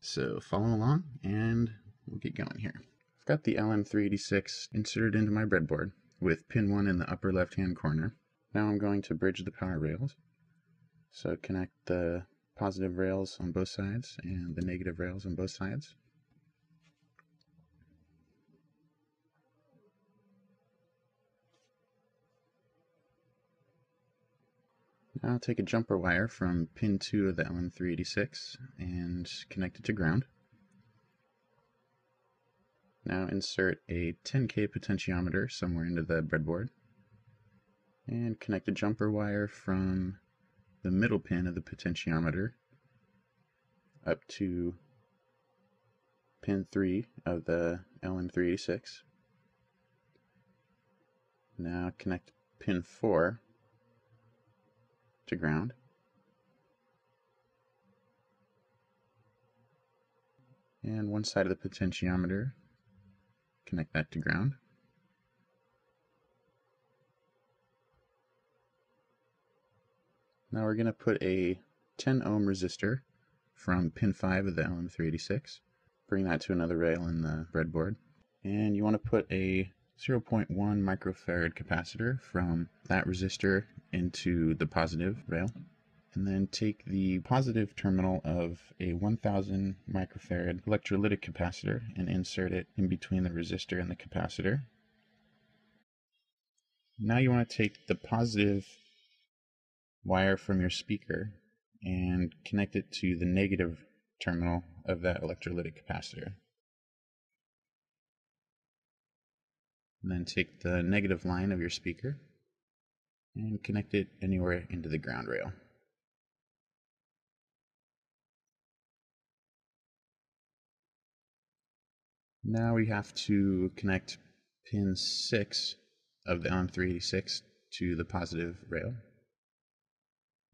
So follow along and we'll get going here. I've got the LM386 inserted into my breadboard with pin 1 in the upper left hand corner. Now I'm going to bridge the power rails. So connect the positive rails on both sides and the negative rails on both sides. Now I'll take a jumper wire from pin 2 of the LM386 and connect it to ground. Now insert a 10K potentiometer somewhere into the breadboard and connect a jumper wire from the middle pin of the potentiometer up to pin 3 of the LM386. Now connect pin 4 to ground. And one side of the potentiometer, connect that to ground. Now we're going to put a 10 ohm resistor from pin 5 of the LM386. Bring that to another rail in the breadboard. And you want to put a 0.1 microfarad capacitor from that resistor into the positive rail. And then take the positive terminal of a 1000 microfarad electrolytic capacitor and insert it in between the resistor and the capacitor. Now you want to take the positive wire from your speaker and connect it to the negative terminal of that electrolytic capacitor. And then take the negative line of your speaker and connect it anywhere into the ground rail. Now we have to connect pin 6 of the LM386 to the positive rail.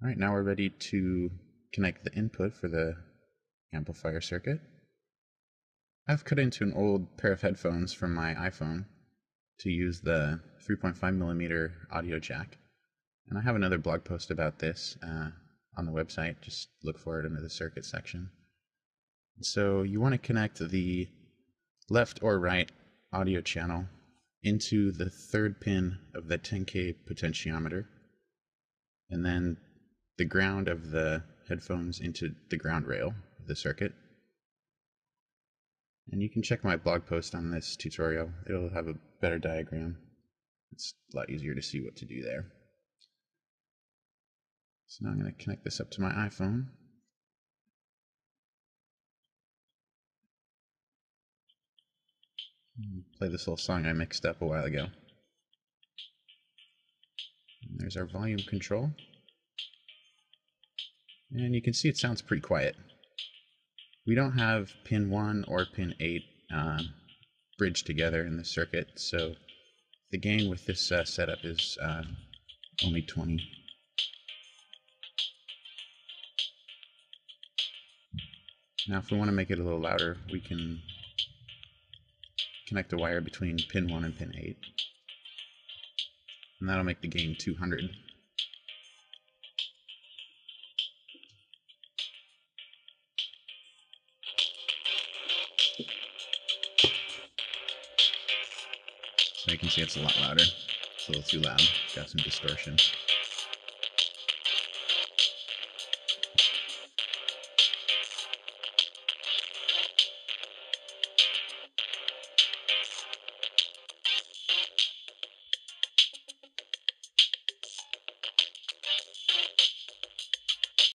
Alright, now we're ready to connect the input for the amplifier circuit. I've cut into an old pair of headphones from my iPhone to use the 3.5mm audio jack. And I have another blog post about this on the website. Just look for it under the circuit section. So you want to connect the left or right audio channel into the third pin of the 10K potentiometer, and then the ground of the headphones into the ground rail of the circuit. And you can check my blog post on this tutorial. It'll have a better diagram. It's a lot easier to see what to do there. So now I'm going to connect this up to my iPhone. Play this little song I mixed up a while ago. And there's our volume control. And you can see it sounds pretty quiet. We don't have pin 1 or pin 8 bridged together in the circuit, so the gain with this setup is only 20. Now if we want to make it a little louder, we can connect a wire between pin 1 and pin 8. And that'll make the gain 200. So you can see it's a lot louder. It's a little too loud. Got some distortion.